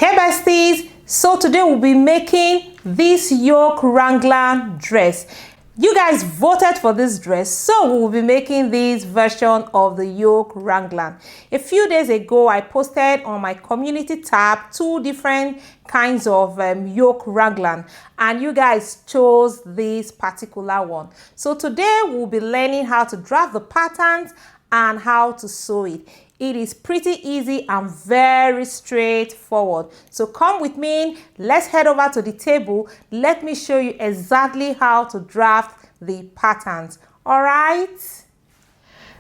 Hey besties, so today we'll be making this Yoke Raglan dress. You guys voted for this dress, so we'll be making this version of the Yoke Raglan. A few days ago, I posted on my community tab 2 different kinds of Yoke Raglan, and you guys chose this particular one. So today we'll be learning how to draft the patterns and how to sew it. It is pretty easy and very straightforward. So come with me, let's head over to the table. Let me show you exactly how to draft the patterns. All right.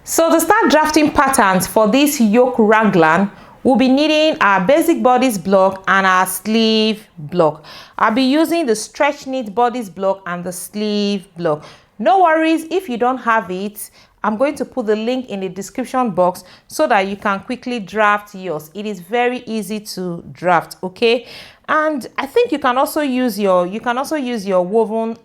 So to start drafting patterns for this Yoke Raglan, we'll be needing our basic bodice block and our sleeve block. I'll be using the stretch knit bodice block and the sleeve block. No worries if you don't have it. I'm going to put the link in the description box so that you can quickly draft yours. It is very easy to draft, okay? And I think you can also use your woven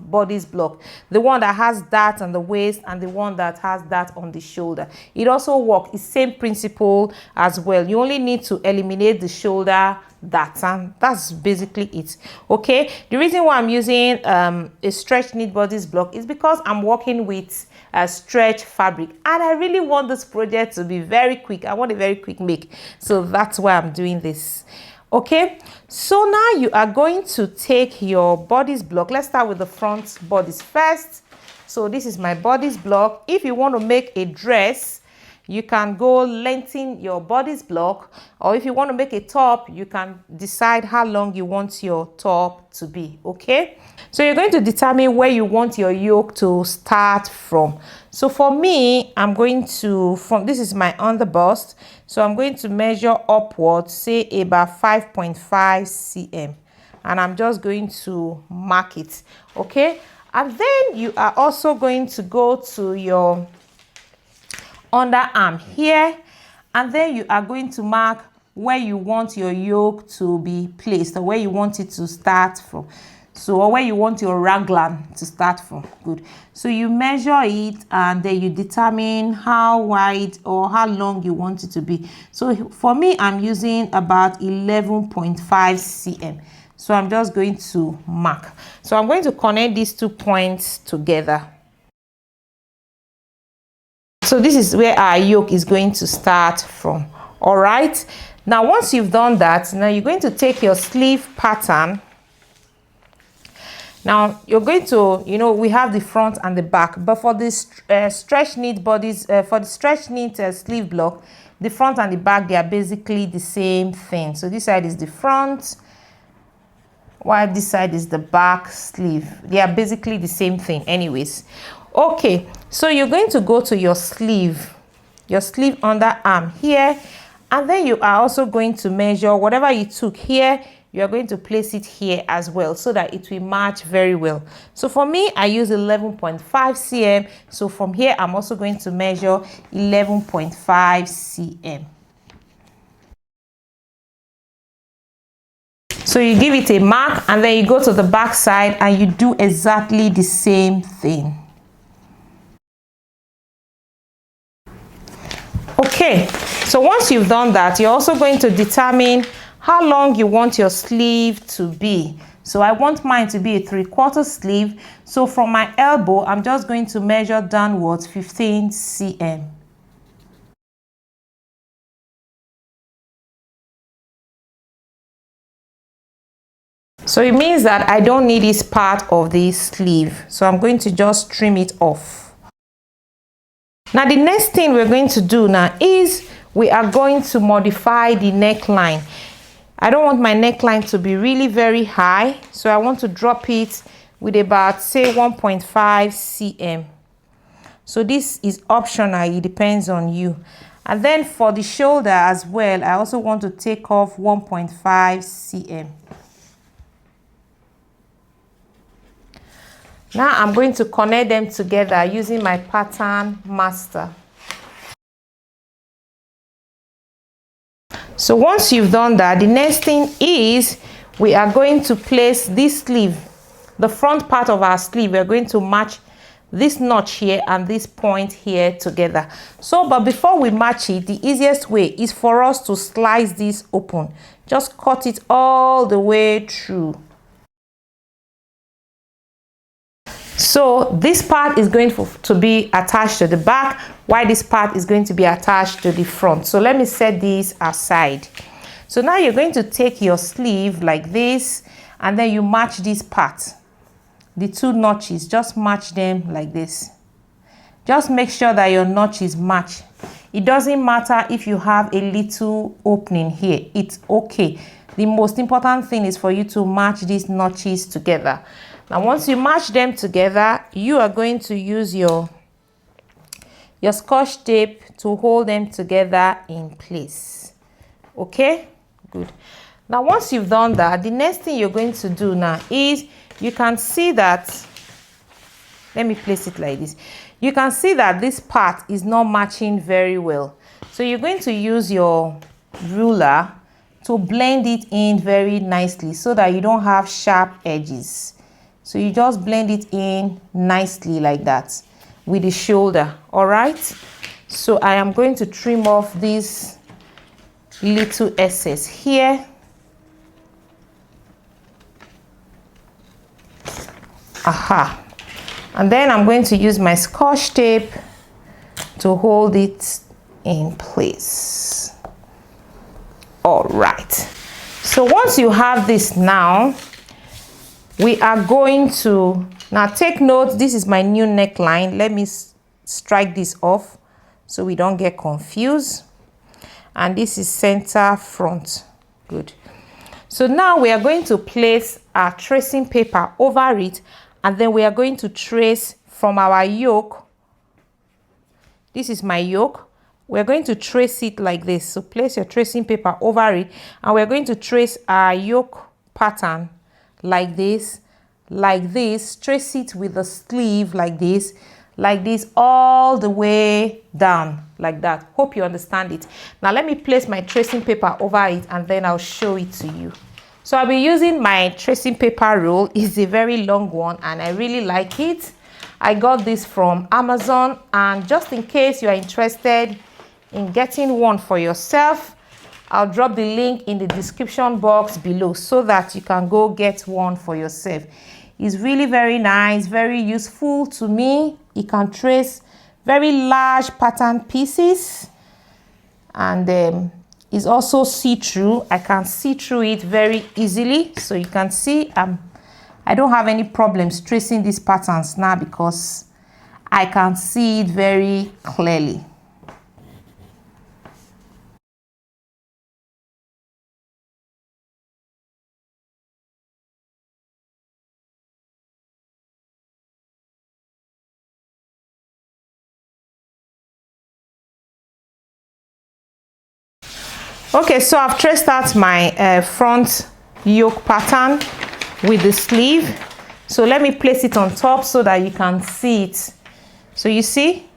bodice block, the one that has that on the waist and the one that has that on the shoulder. It also works. It's same principle as well. You only need to eliminate the shoulder that, and that's basically it. Okay, the reason why I'm using a stretch knit bodice block is because I'm working with a stretch fabric and I really want this project to be very quick. I want a very quick make, so that's why I'm doing this. Okay, so now you are going to take your bodice block. Let's start with the front bodice first. So this is my bodice block. If you want to make a dress, you can go lengthen your bodice block, or if you want to make a top, you can decide how long you want your top to be. Okay, so you're going to determine where you want your yoke to start from. So for me, I'm going to, this is my underbust, so I'm going to measure upwards, say about 5.5 cm, and I'm just going to mark it. Okay, and then you are also going to go to your underarm here, and then you are going to mark where you want your yoke to be placed, or where you want it to start from. So, or where you want your raglan to start from. Good. So you measure it and then you determine how wide or how long you want it to be. So for me, I'm using about 11.5 cm. So I'm just going to mark. So I'm going to connect these 2 points together. So this is where our yoke is going to start from. All right. Now, once you've done that, now you're going to take your sleeve pattern. Now you're going to, we have the front and the back, but for this stretch knit bodies, for the stretch knit sleeve block, the front and the back, they are basically the same thing. So this side is the front, while this side is the back sleeve. They are basically the same thing anyways. Okay, so you're going to go to your sleeve underarm here, and then you are also going to measure whatever you took here. You are going to place it here as well so that it will match very well. So for me, I use 11.5 cm. So from here, I'm also going to measure 11.5 cm. So you give it a mark, and then you go to the back side and you do exactly the same thing. Okay, so once you've done that, you're also going to determine how long you want your sleeve to be. So I want mine to be a 3/4 sleeve. So from my elbow, I'm just going to measure downwards 15 cm. So it means that I don't need this part of this sleeve. So I'm going to just trim it off. Now the next thing we're going to do now is we are going to modify the neckline. I don't want my neckline to be really very high, so I want to drop it with about, say, 1.5 cm. So this is optional, it depends on you. And then for the shoulder as well, I also want to take off 1.5 cm. Now I'm going to connect them together using my pattern master. So once you've done that, the next thing is we are going to place this sleeve, the front part of our sleeve. We're going to match this notch here and this point here together. So, but before we match it, the easiest way is for us to slice this open. just cut it all the way through. So this part is going to be attached to the back, while this part is going to be attached to the front. So let me set these aside. So now you're going to take your sleeve like this, and then you match this part, the two notches, just match them like this. Just make sure that your notches match. It doesn't matter if you have a little opening here, it's okay. The most important thing is for you to match these notches together. Now once you match them together, you are going to use your scotch tape to hold them together in place. Okay, good. Now once you've done that, the next thing you're going to do now is, you can see that, let me place it like this. You can see that this part is not matching very well. So you're going to use your ruler to blend it in very nicely so that you don't have sharp edges. So you just blend it in nicely like that with the shoulder. All right. So I am going to trim off this little excess here. Aha. And then I'm going to use my scotch tape to hold it in place. All right. So once you have this now, we are going to, now take note, this is my new neckline. Let me strike this off so we don't get confused. And this is center front. Good. So now we are going to place our tracing paper over it, and then we are going to trace from our yoke. This is my yoke. We're going to trace it like this. So place your tracing paper over it, and we're going to trace our yoke pattern like this, trace it with the sleeve like this, all the way down like that. Hope you understand it. Now let me place my tracing paper over it, and then I'll show it to you. So I'll be using my tracing paper roll. It's a very long one and I really like it. I got this from Amazon, and just in case you are interested in getting one for yourself, I'll drop the link in the description box below so that you can go get one for yourself. It's really very nice, very useful to me. You can trace very large pattern pieces, and it's also see-through. I can see through it very easily. So you can see I don't have any problems tracing these patterns now because I can see it very clearly. Okay, so I've traced out my front yoke pattern with the sleeve. So let me place it on top so that you can see it. So you see?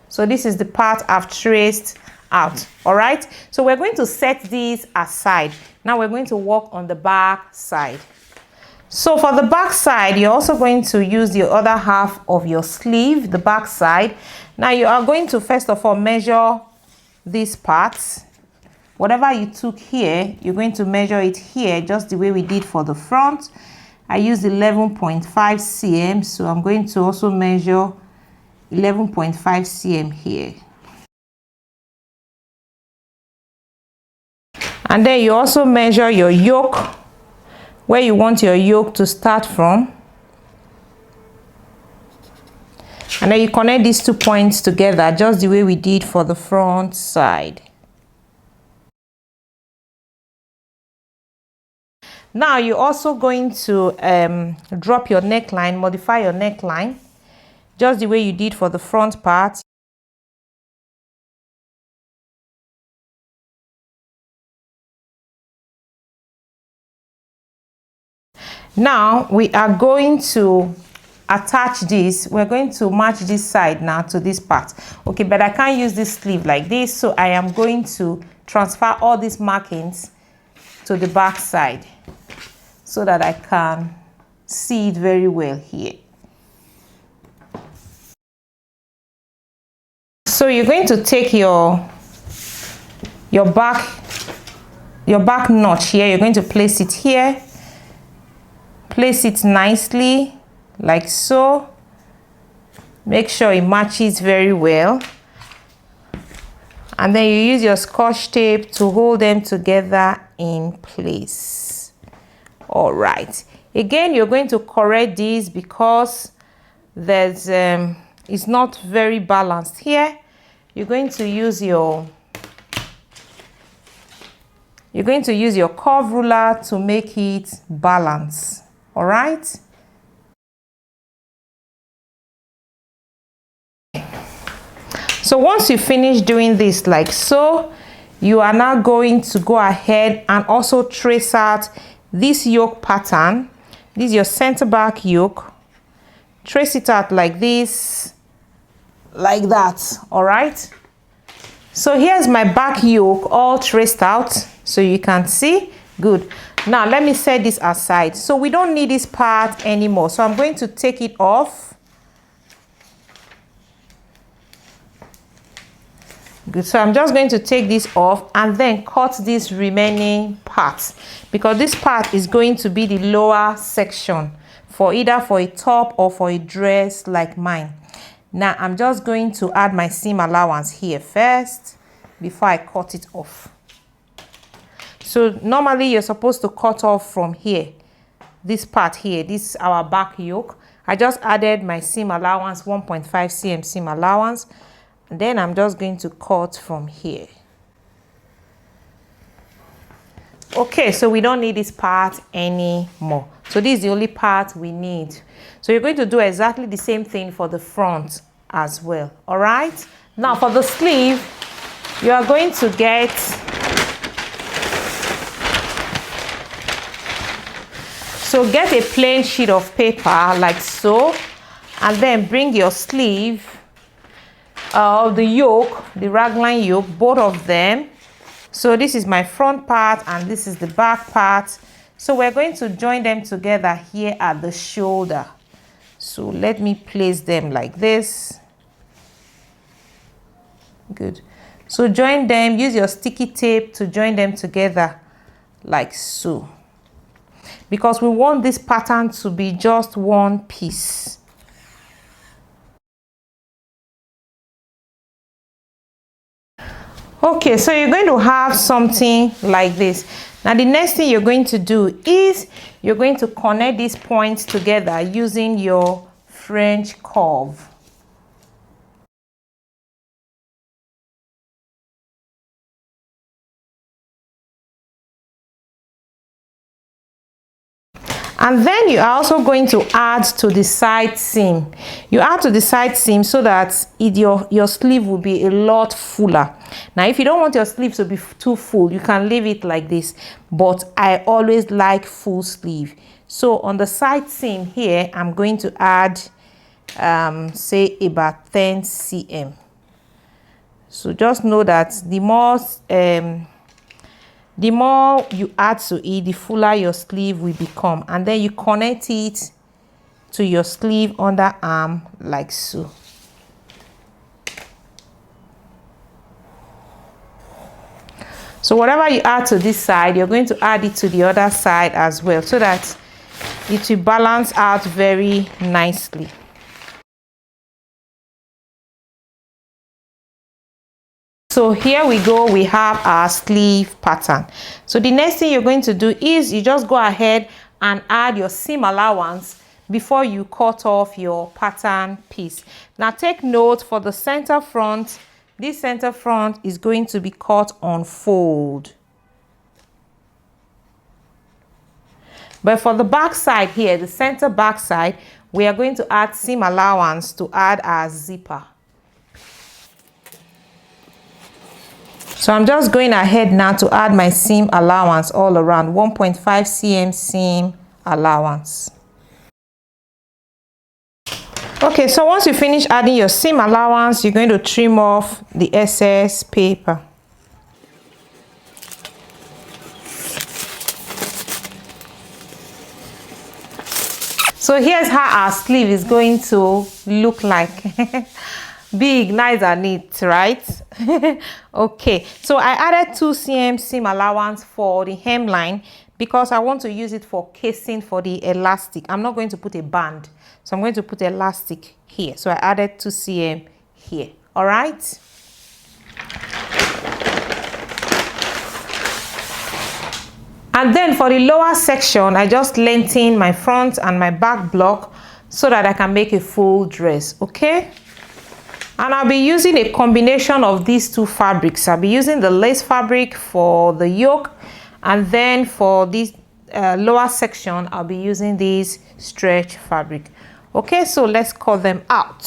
So this is the part I've traced out. All right. So we're going to set these aside. Now we're going to work on the back side. So for the back side, you're also going to use the other half of your sleeve, the back side. Now you are going to first of all measure these parts. Whatever you took here, you're going to measure it here just the way we did for the front. I used 11.5 cm, so I'm going to also measure 11.5 cm here. And then you also measure your yoke, where you want your yoke to start from. And then you connect these 2 points together just the way we did for the front side. Now you're also going to drop your neckline, modify your neckline, just the way you did for the front part. Now we are going to attach this. We're going to match this side now to this part. Okay, but I can't use this sleeve like this, so I am going to transfer all these markings to the back side so that I can see it very well here. So you're going to take your back back notch here, you're going to place it here. Place it nicely like so. Make sure it matches very well. And then you use your scotch tape to hold them together in place. All right. Again, you're going to correct this because there's it's not very balanced here. You're going to use your curve ruler to make it balance. All right. So once you finish doing this like so, you are now going to go ahead and also trace out this yoke pattern. This is your center back yoke. Trace it out like this, like that. All right. So here's my back yoke all traced out so you can see. Good. Now let me set this aside. So we don't need this part anymore. So I'm going to take it off. Good. So I'm just going to take this off and then cut this remaining part, because this part is going to be the lower section for either for a top or for a dress like mine. Now I'm just going to add my seam allowance here first before I cut it off. So normally you're supposed to cut off from here, this part here. This is our back yoke. I just added my seam allowance, 1.5 cm seam allowance. And then I'm just going to cut from here. Okay, so we don't need this part anymore. So this is the only part we need. So you're going to do exactly the same thing for the front as well. All right. Now for the sleeve, you are going to get a plain sheet of paper like so, and then bring your sleeve of the yoke, the raglan yoke, both of them. So this is my front part and this is the back part. So we're going to join them together here at the shoulder. So let me place them like this. Good. So join them, use your sticky tape to join them together like so, because we want this pattern to be just one piece. Okay, so you're going to have something like this. Now the next thing you're going to do is you're going to connect these points together using your French curve. And then you are also going to add to the side seam. You add to the side seam so that your sleeve will be a lot fuller. Now, if you don't want your sleeve to be too full, you can leave it like this. But I always like full sleeve. So on the side seam here, I'm going to add, say, about 10 cm. So just know that the more you add to it, the fuller your sleeve will become. And then you connect it to your sleeve underarm like so. So whatever you add to this side, you're going to add it to the other side as well, so that it will balance out very nicely. So here we go, we have our sleeve pattern. So the next thing you're going to do is you just go ahead and add your seam allowance before you cut off your pattern piece. Now take note, for the center front, this center front is going to be cut on fold. But for the back side here, the center back side, we are going to add seam allowance to add our zipper. So I'm just going ahead now to add my seam allowance all around, 1.5 cm seam allowance. Okay, so once you finish adding your seam allowance, you're going to trim off the excess paper. So here's how our sleeve is going to look like. big, nice and neat, right? Okay, so I added 2 cm seam allowance for the hemline because I want to use it for casing for the elastic. I'm not going to put a band, so I'm going to put elastic here. So I added 2 cm here. All right. And then for the lower section, I just lengthen my front and my back block so that I can make a full dress, okay? And I'll be using a combination of these 2 fabrics. I'll be using the lace fabric for the yoke, and then for this lower section, I'll be using this stretch fabric. Okay, so let's cut them out.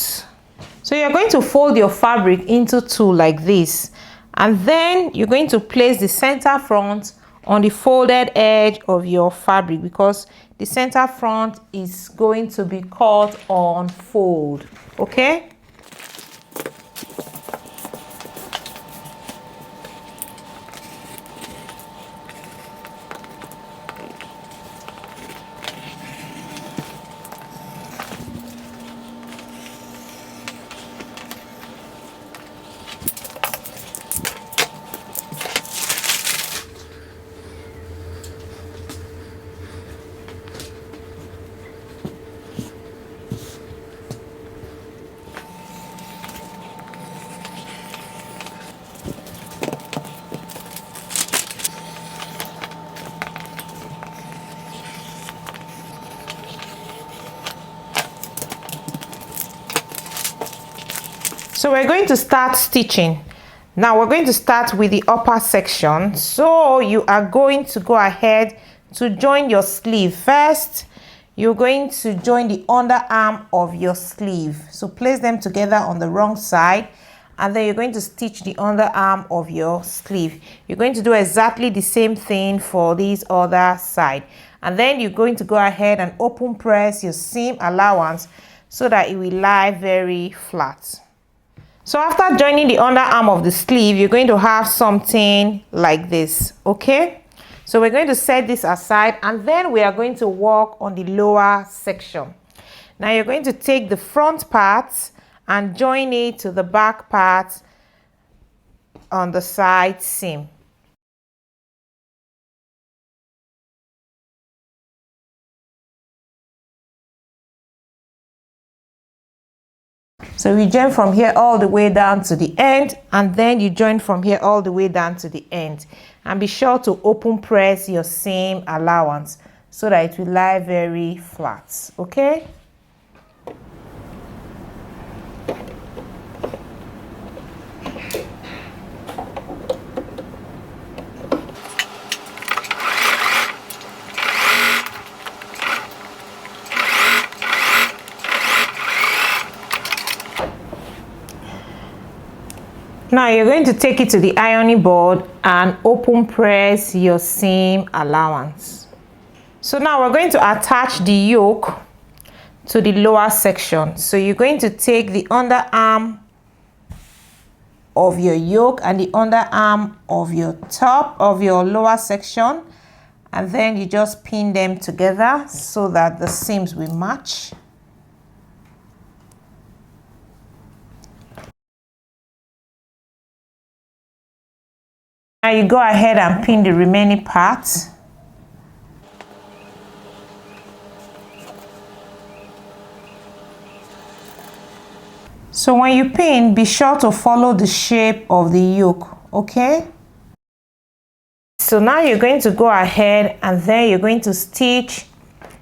So you're going to fold your fabric into 2 like this, and then you're going to place the center front on the folded edge of your fabric because the center front is going to be cut on fold, okay? So we're going to start stitching. Now we're going to start with the upper section. So you are going to go ahead to join your sleeve. First, you're going to join the underarm of your sleeve. So place them together on the wrong side, and then you're going to stitch the underarm of your sleeve. You're going to do exactly the same thing for this other side. And then you're going to go ahead and open press your seam allowance so that it will lie very flat. So after joining the underarm of the sleeve, you're going to have something like this, okay? So we're going to set this aside, and then we are going to work on the lower section. Now you're going to take the front part and join it to the back part on the side seam. So we join from here all the way down to the end, and then you join from here all the way down to the end. And be sure to open press your seam allowance so that it will lie very flat, okay? Now you're going to take it to the ironing board and open press your seam allowance. So now we're going to attach the yoke to the lower section. So you're going to take the underarm of your yoke and the underarm of your top of your lower section, and then you just pin them together so that the seams will match. Now you go ahead and pin the remaining parts. So when you pin, be sure to follow the shape of the yoke, okay? So now you're going to go ahead and then you're going to stitch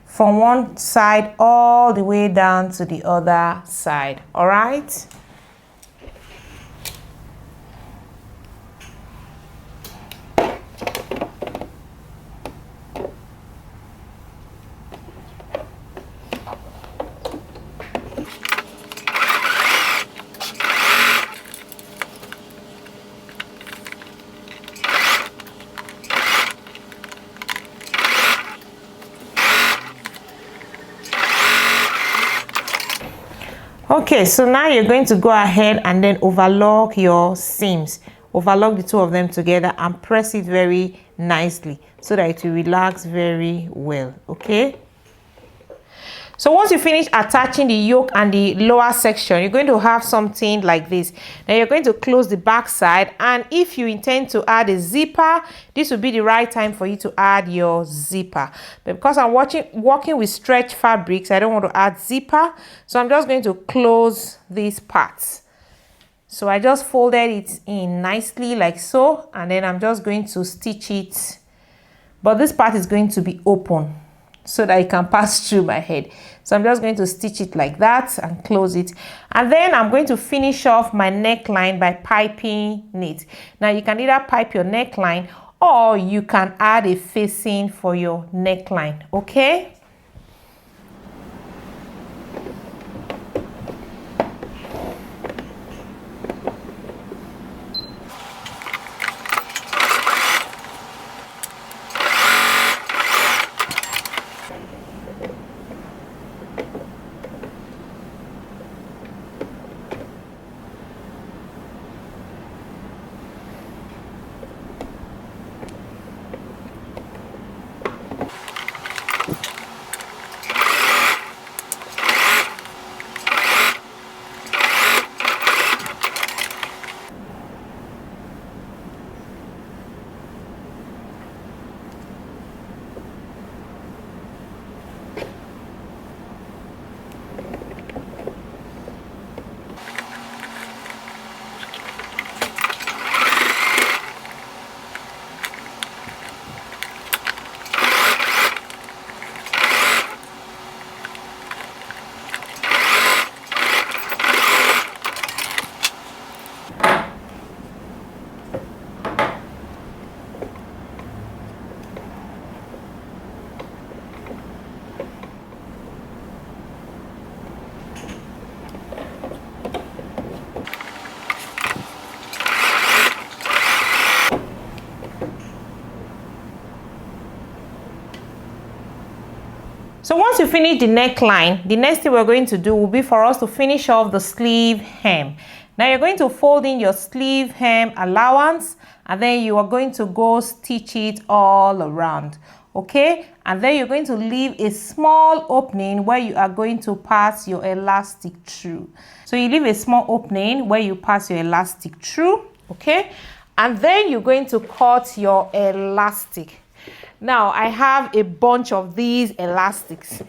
from one side all the way down to the other side, all right? Okay, so now you're going to go ahead and then overlock your seams. Overlock the 2 of them together and press it very nicely so that it will relax very well, okay? So once you finish attaching the yoke and the lower section, you're going to have something like this. Now you're going to close the back side, and if you intend to add a zipper, this will be the right time for you to add your zipper. But because I'm working with stretch fabrics, I don't want to add zipper, so I'm just going to close these parts. So I just folded it in nicely like so, and then I'm just going to stitch it, but this part is going to be open so that it can pass through my head. So I'm just going to stitch it like that and close it. And then I'm going to finish off my neckline by piping it. Now you can either pipe your neckline or you can add a facing for your neckline, okay? So once you finish the neckline, the next thing we're going to do will be for us to finish off the sleeve hem. Now you're going to fold in your sleeve hem allowance, and then you are going to go stitch it all around, okay? And then you're going to leave a small opening where you are going to pass your elastic through. So you leave a small opening where you pass your elastic through, okay? And then you're going to cut your elastic. Now I have a bunch of these elastics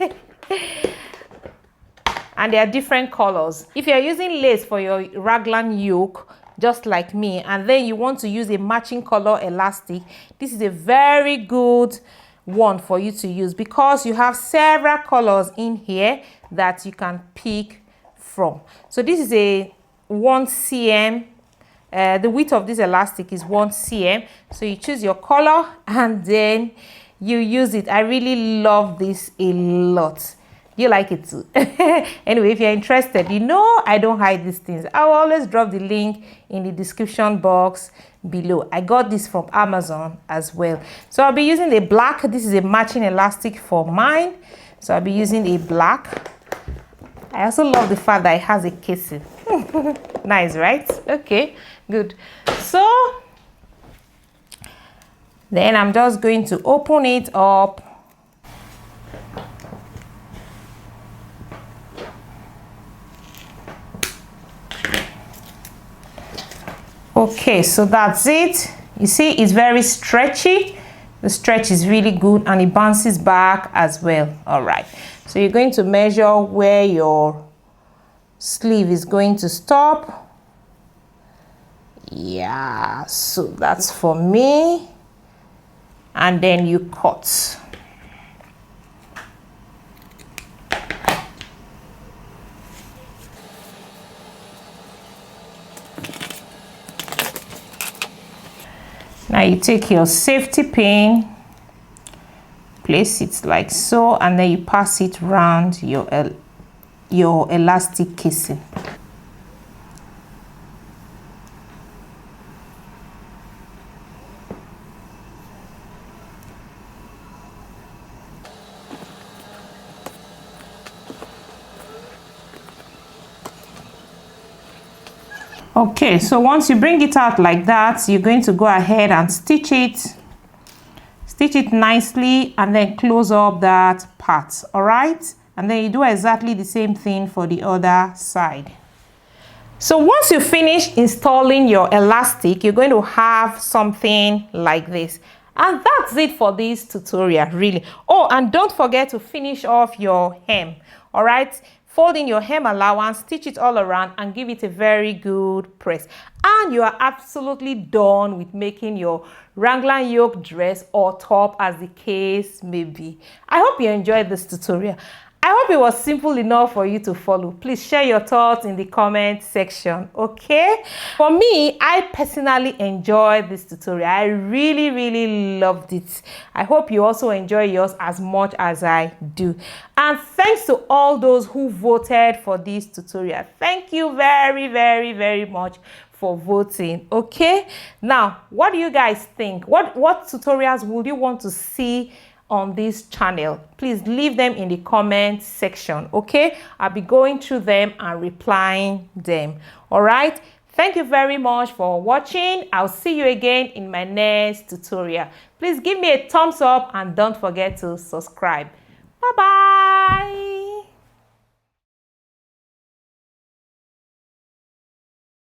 and they are different colors. If you're using lace for your raglan yoke, just like me, and then you want to use a matching color elastic, this is a very good one for you to use because you have several colors in here that you can pick from. So this is a 1 cm. The width of this elastic is 1 cm. So you choose your color and then you use it. I really love this a lot. You like it too. Anyway, if you're interested, you know I don't hide these things. I will always drop the link in the description box below. I got this from Amazon as well. So I'll be using a black. This is a matching elastic for mine. So I'll be using a black. I also love the fact that it has a casing. Nice, right? Okay, good. So then I'm just going to open it up. Okay, so that's it. You see, it's very stretchy. The stretch is really good and it bounces back as well. All right, so you're going to measure where your sleeve is going to stop. Yeah, so that's for me. And then you cut. Now you take your safety pin, place it like so, and then you pass it around your elastic casing. Okay, so once you bring it out like that, you're going to go ahead and stitch it nicely and then close up that part. All right, and then you do exactly the same thing for the other side. So once you finish installing your elastic, you're going to have something like this. And that's it for this tutorial, really. Oh, and don't forget to finish off your hem. All right, fold in your hem allowance, stitch it all around, and give it a very good press. And you are absolutely done with making your Raglan yoke dress or top, as the case may be. I hope you enjoyed this tutorial. I hope it was simple enough for you to follow. Please share your thoughts in the comment section, okay? For me, I personally enjoyed this tutorial. I really loved it. I hope you also enjoy yours as much as I do. And thanks to all those who voted for this tutorial. Thank you very much for voting, okay? Now, what do you guys think? What tutorials would you want to see on this channel? Please leave them in the comment section, okay? I'll be going through them and replying them. All right, thank you very much for watching. I'll see you again in my next tutorial. Please give me a thumbs up and don't forget to subscribe. Bye bye.